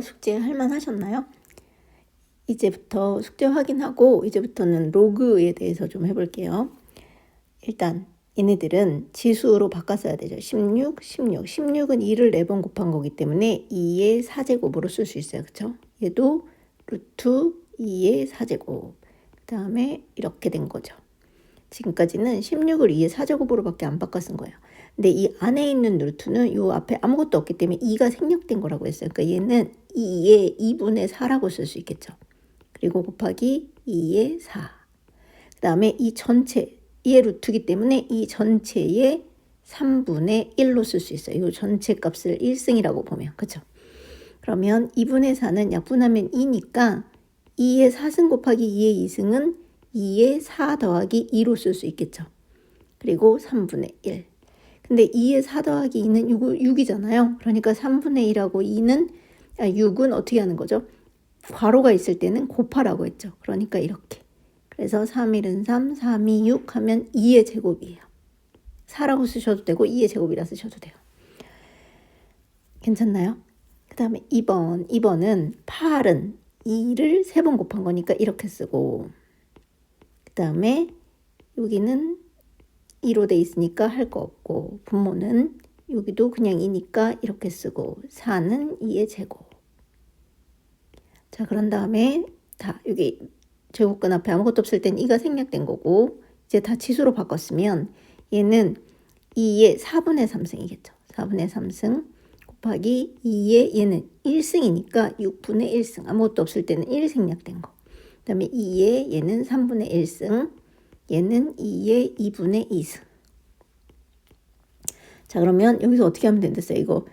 숙제 할만 하셨나요? 이제부터 숙제 확인하고 이제부터는 로그에 대해서 좀 해볼게요. 일단 얘네들은 지수로 바꿔 써야 되죠. 16, 16. 16은 2를 4번 곱한 거기 때문에 2의 4제곱으로 쓸 수 있어요. 그쵸? 얘도 루트 2의 4제곱. 그 다음에 이렇게 된 거죠. 지금까지는 16을 2의 4제곱으로 밖에 안 바꿔 쓴 거예요. 근데 이 안에 있는 루트는 이 앞에 아무것도 없기 때문에 2가 생략된 거라고 했어요. 그러니까 얘는 2의 2분의 4라고 쓸 수 있겠죠. 그리고 곱하기 2의 4. 그 다음에 이 전체, 얘 루트이기 때문에 이 전체의 3분의 1로 쓸 수 있어요. 이 전체 값을 1승이라고 보면. 그쵸? 그러면 2분의 4는 약분하면 2니까 2의 4승 곱하기 2의 2승은 2의 4 더하기 2로 쓸 수 있겠죠. 그리고 3분의 1. 근데 2의 4 더하기 2는 6이잖아요. 그러니까 3분의 1하고 6은 어떻게 하는 거죠? 괄호가 있을 때는 곱하라고 했죠. 그러니까 이렇게. 그래서 3, 1은 3, 3, 2, 6 하면 2의 제곱이에요. 4라고 쓰셔도 되고 2의 제곱이라 쓰셔도 돼요. 괜찮나요? 그 다음에 2번은 8은 2를 3번 곱한 거니까 이렇게 쓰고, 그 다음에 여기는 2로 돼 있으니까 할 거 없고, 분모는 여기도 그냥 2니까 이렇게 쓰고, 4는 2의 제곱. 자, 그런 다음에 다 여기 제곱근 앞에 아무것도 없을 땐 2가 생략된 거고, 이제 다 지수로 바꿨으면 얘는 2의 4분의 3승이겠죠. 4분의 3승 곱하기 2의 얘는 1승이니까 6분의 1승. 아무것도 없을 때는 1 생략된 거. 그 다음에 2의 얘는 3분의 1승. 얘는 2의 2분의 2승. 자, 그러면 여기서 어떻게 하면 된댔어요? 이거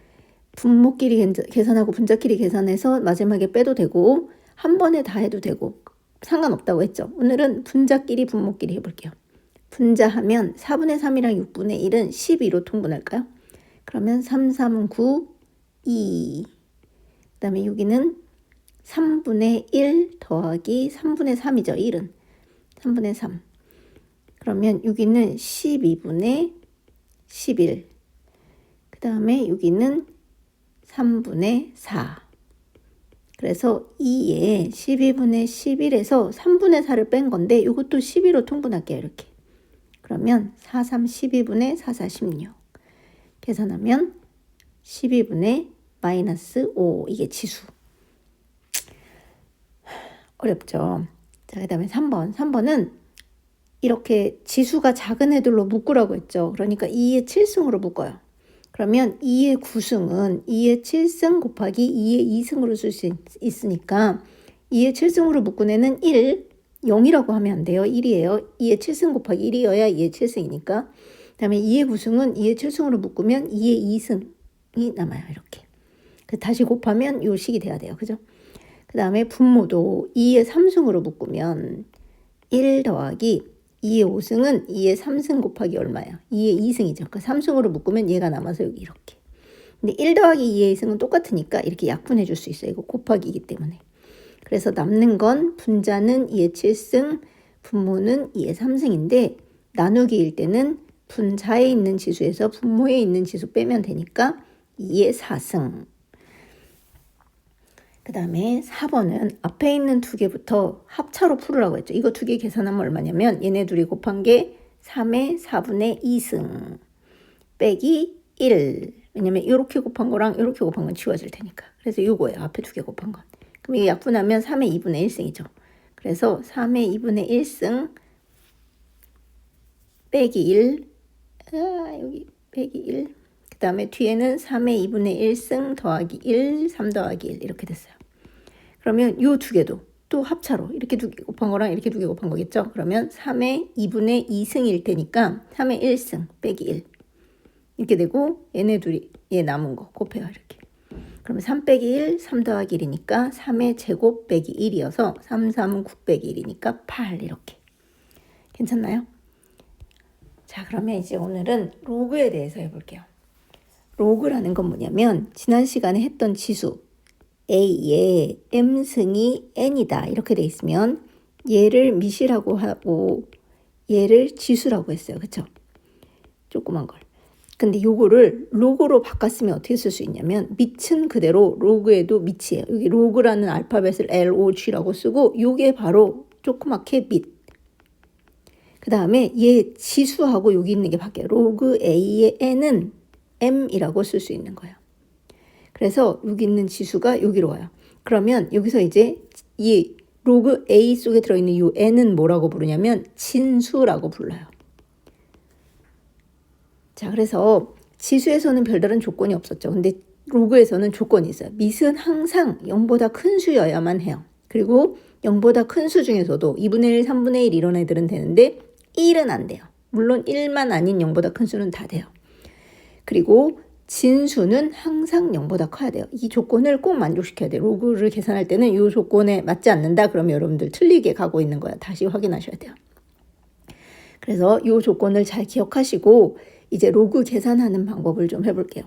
분모끼리 계산하고 분자끼리 계산해서 마지막에 빼도 되고 한 번에 다 해도 되고 상관없다고 했죠. 오늘은 분자끼리 분모끼리 해볼게요. 분자하면 4분의 3이랑 6분의 1은 12로 통분할까요? 그러면 3, 3은 9, 2. 그 다음에 여기는 3분의 1 더하기 3분의 3이죠. 1은 3분의 3. 그러면 여기는 12분의 11. 그 다음에 여기는 3분의 4. 그래서 2에 12분의 11에서 3분의 4를 뺀 건데 이것도 12로 통분할게요. 이렇게. 그러면 4, 3, 12분의 4, 4, 16. 계산하면 12분의 마이너스 5. 이게 지수. 어렵죠. 자, 그 다음에 3번. 3번은 이렇게 지수가 작은 애들로 묶으라고 했죠. 그러니까 2의 7승으로 묶어요. 그러면 2의 9승은 2의 7승 곱하기 2의 2승으로 쓸 수 있으니까 2의 7승으로 묶은 애는 1, 0이라고 하면 안 돼요. 1이에요. 2의 7승 곱하기 1이어야 2의 7승이니까. 그 다음에 2의 9승은 2의 7승으로 묶으면 2의 2승이 남아요. 이렇게. 다시 곱하면 요 식이 돼야 돼요. 그죠? 그 다음에 분모도 2의 3승으로 묶으면 1 더하기 2의 5승은 2의 3승 곱하기 얼마예요? 2의 2승이죠. 그러니까 3승으로 묶으면 얘가 남아서 여기 이렇게. 근데 1 더하기 2의 2승은 똑같으니까 이렇게 약분해 줄 수 있어요. 이거 곱하기이기 때문에. 그래서 남는 건 분자는 2의 7승, 분모는 2의 3승인데 나누기일 때는 분자에 있는 지수에서 분모에 있는 지수 빼면 되니까 2의 4승. 그 다음에 4번은 앞에 있는 두 개부터 합차로 풀으라고 했죠. 이거 두 개 계산하면 얼마냐면 얘네 둘이 곱한 게 3의 4분의 2승 빼기 1. 왜냐면 이렇게 곱한 거랑 이렇게 곱한 건 지워질 테니까. 그래서 이거예요. 앞에 두 개 곱한 건. 그럼 이게 약분하면 3의 2분의 1승이죠. 그래서 3의 2분의 1승 빼기 1. 여기 빼기 1. 그 다음에 뒤에는 3의 2분의 1승 더하기 1, 3 더하기 1 이렇게 됐어요. 그러면 이 두 개도 또 합차로 이렇게 두 개 곱한 거랑 이렇게 두 개 곱한 거겠죠. 그러면 3의 2분의 2승일 테니까 3의 1승 빼기 1 이렇게 되고 얘네 둘이 얘 남은 거 곱해요. 이렇게. 그러면 3 빼기 1, 3 더하기 1이니까 3의 제곱 빼기 1이어서 3, 3은 9 빼기 1이니까 8 이렇게. 괜찮나요? 자, 그러면 이제 오늘은 로그에 대해서 해볼게요. 로그라는 건 뭐냐면 지난 시간에 했던 지수 A에 M승이 N이다 이렇게 돼 있으면 얘를 미시라고 하고 얘를 지수라고 했어요. 그쵸? 조그만 걸. 그 근데 요거를 로그로 바꿨으면 어떻게 쓸 수 있냐면 밑은 그대로 로그에도 밑이에요. 여기 로그라는 알파벳을 LOG라고 쓰고 요게 바로 조그맣게 밑. 그 다음에 얘 지수하고 여기 있는 게 바뀌어요. 로그 A의 N은 M이라고 쓸 수 있는 거예요. 그래서 여기 있는 지수가 여기로 와요. 그러면 여기서 이제 이 로그 A 속에 들어있는 이 N은 뭐라고 부르냐면 진수라고 불러요. 자, 그래서 지수에서는 별다른 조건이 없었죠. 근데 로그에서는 조건이 있어요. 밑은 항상 0보다 큰 수여야만 해요. 그리고 0보다 큰 수 중에서도 2분의 1, 3분의 1 이런 애들은 되는데 1은 안 돼요. 물론 1만 아닌 0보다 큰 수는 다 돼요. 그리고 진수는 항상 0보다 커야 돼요. 이 조건을 꼭 만족시켜야 돼요. 로그를 계산할 때는 이 조건에 맞지 않는다 그러면 여러분들 틀리게 가고 있는 거야. 다시 확인하셔야 돼요. 그래서 이 조건을 잘 기억하시고 이제 로그 계산하는 방법을 좀 해볼게요.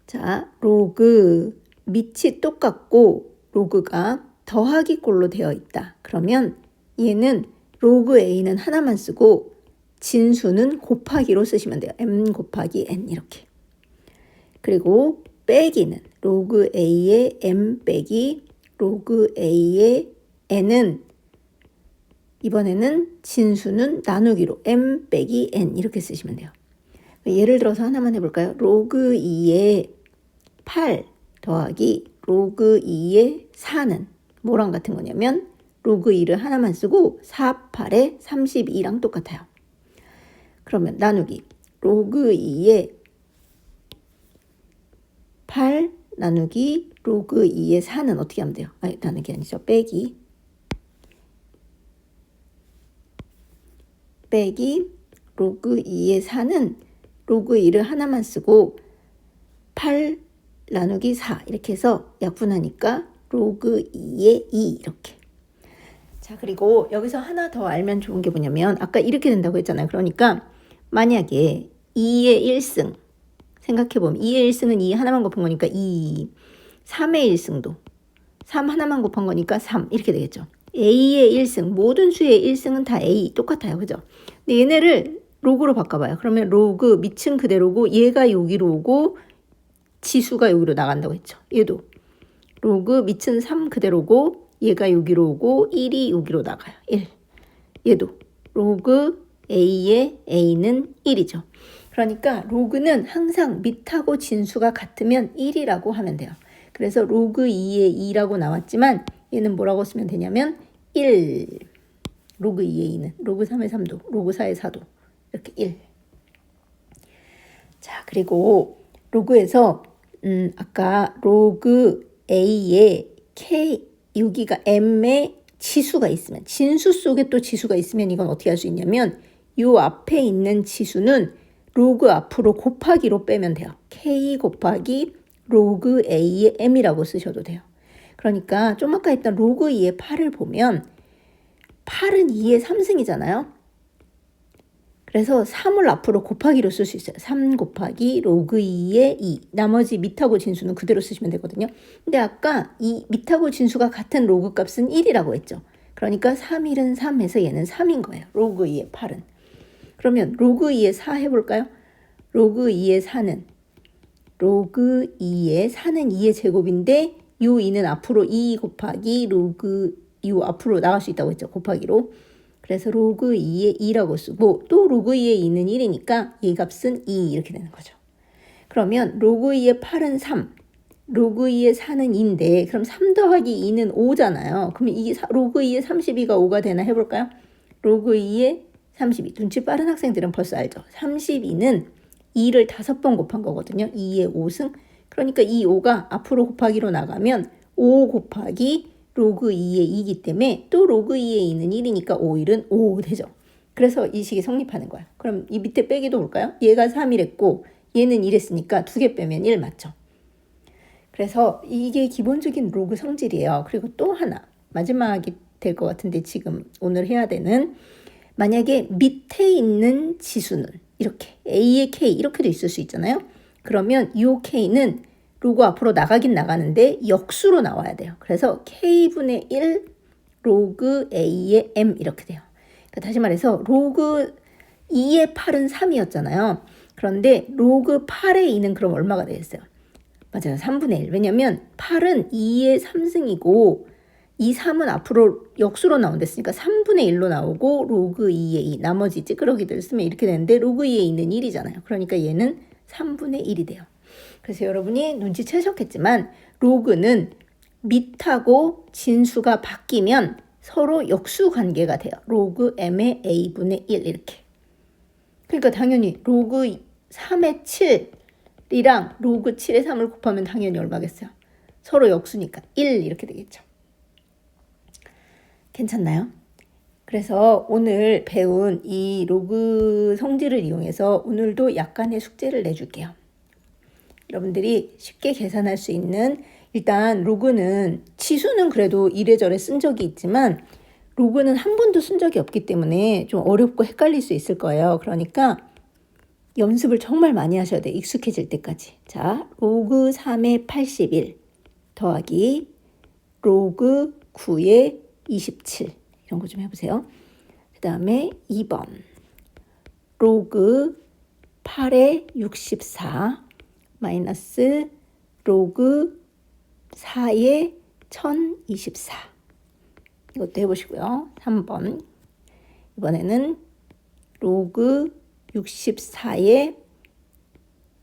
자, 로그 밑이 똑같고 로그가 더하기 꼴로 되어 있다. 그러면 얘는 로그 A는 하나만 쓰고 진수는 곱하기로 쓰시면 돼요. M 곱하기 N 이렇게. 그리고 빼기는 로그 A의 M 빼기 로그 A의 N은 이번에는 진수는 나누기로 M 빼기 N 이렇게 쓰시면 돼요. 예를 들어서 하나만 해볼까요? 로그 2의 8 더하기 로그 2의 4는 뭐랑 같은 거냐면 로그 2를 하나만 쓰고 4, 8에 32랑 똑같아요. 그러면 나누기 로그 2의 8 나누기 로그 2의 4는 어떻게 하면 돼요? 나누기 아니죠. 빼기 로그 2의 4는 로그 2를 하나만 쓰고 8 나누기 4 이렇게 해서 약분하니까 로그 2의 2 이렇게. 자, 그리고 여기서 하나 더 알면 좋은 게 뭐냐면 아까 이렇게 된다고 했잖아요. 그러니까 만약에 2의 1승 생각해보면 2의 1승은 2 하나만 곱한 거니까 2, 3의 1승도 3 하나만 곱한 거니까 3 이렇게 되겠죠. A의 1승, 모든 수의 1승은 다 A 똑같아요. 그죠? 근데 얘네를 로그로 바꿔봐요. 그러면 로그 밑은 그대로고 얘가 여기로 오고 지수가 여기로 나간다고 했죠. 얘도 로그 밑은 3 그대로고 얘가 여기로 오고 1이 여기로 나가요. 1. 얘도 로그 A의 A는 1이죠. 그러니까 로그는 항상 밑하고 진수가 같으면 1이라고 하면 돼요. 그래서 로그 2의 2라고 나왔지만 얘는 뭐라고 쓰면 되냐면 1. 로그 2의 2는 로그 3의 3도, 로그 4의 4도 이렇게 1. 자, 그리고 로그에서 아까 로그 A에 K 여기가 M의 치수가 있으면 진수 속에 또 지수가 있으면 이건 어떻게 할 수 있냐면 요 앞에 있는 치수는 로그 앞으로 곱하기로 빼면 돼요. K 곱하기 로그 A의 M이라고 쓰셔도 돼요. 그러니까 좀 아까 했던 로그 2의 8을 보면 8은 2의 3승이잖아요. 그래서 3을 앞으로 곱하기로 쓸 수 있어요. 3 곱하기 로그 2의 2. 나머지 밑하고 진수는 그대로 쓰시면 되거든요. 근데 아까 이 밑하고 진수가 같은 로그 값은 1이라고 했죠. 그러니까 3, 1은 3 해서 얘는 3인 거예요. 로그 2의 8은. 그러면 로그 2의 4 해볼까요? 로그 2의 4는 로그 2의 4는 2의 제곱인데 요 2는 앞으로 2 곱하기 로그 요 앞으로 나갈 수 있다고 했죠. 곱하기로. 그래서 로그 2의 2라고 쓰고 또 로그 2의 2는 1이니까 이 값은 2 이렇게 되는 거죠. 그러면 로그 2의 8은 3, 로그 2의 4는 2인데 그럼 3 더하기 2는 5잖아요. 그러면 이 로그 2의 32가 5가 되나 해볼까요? 로그 2의 32. 눈치 빠른 학생들은 벌써 알죠. 32는 2를 5번 곱한 거거든요. 2의 5승. 그러니까 이 5가 앞으로 곱하기로 나가면 5 곱하기 로그 2의 2이기 때문에 또 로그 2의 2는 1이니까 5, 1은 5 되죠. 그래서 이 식이 성립하는 거야. 그럼 이 밑에 빼기도 볼까요? 얘가 3이랬고 얘는 1했으니까 2개 빼면 1 맞죠. 그래서 이게 기본적인 로그 성질이에요. 그리고 또 하나 마지막이 될 것 같은데 지금 오늘 해야 되는 만약에 밑에 있는 지수는 이렇게 A의 K 이렇게도 있을 수 있잖아요. 그러면 이 K는 로그 앞으로 나가긴 나가는데 역수로 나와야 돼요. 그래서 K분의 1 로그 A의 M 이렇게 돼요. 그러니까 다시 말해서 로그 2의 8은 3이었잖아요. 그런데 로그 8의 2는 그럼 얼마가 되겠어요? 맞아요. 3분의 1. 왜냐면 8은 2의 3승이고 이 3은 앞으로 역수로 나온댔으니까 3분의 1로 나오고 로그 2의 2 나머지 찌끄러기들 쓰면 이렇게 되는데 로그 2의 2는 1이잖아요. 그러니까 얘는 3분의 1이 돼요. 그래서 여러분이 눈치채셨겠지만 로그는 밑하고 진수가 바뀌면 서로 역수 관계가 돼요. 로그 m의 a분의 1 이렇게. 그러니까 당연히 로그 3의 7이랑 로그 7의 3을 곱하면 당연히 얼마겠어요? 서로 역수니까 1 이렇게 되겠죠. 괜찮나요? 그래서 오늘 배운 이 로그 성질을 이용해서 오늘도 약간의 숙제를 내줄게요. 여러분들이 쉽게 계산할 수 있는 일단 로그는 치수는 그래도 이래저래 쓴 적이 있지만 로그는 한 번도 쓴 적이 없기 때문에 좀 어렵고 헷갈릴 수 있을 거예요. 그러니까 연습을 정말 많이 하셔야 돼요. 익숙해질 때까지. 자, 로그 3의 81 더하기 로그 9의 27 이런 거 좀 해보세요. 그 다음에 2번 로그 8의 64 마이너스 로그 4의 1024 이것도 해보시고요. 3번 이번에는 로그 64의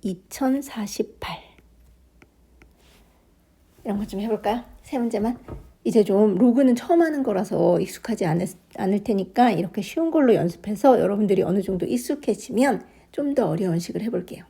2048 이런 거 좀 해볼까요? 세 문제만. 이제 좀 로그는 처음 하는 거라서 익숙하지 않을 테니까 이렇게 쉬운 걸로 연습해서 여러분들이 어느 정도 익숙해지면 좀 더 어려운 식을 해볼게요.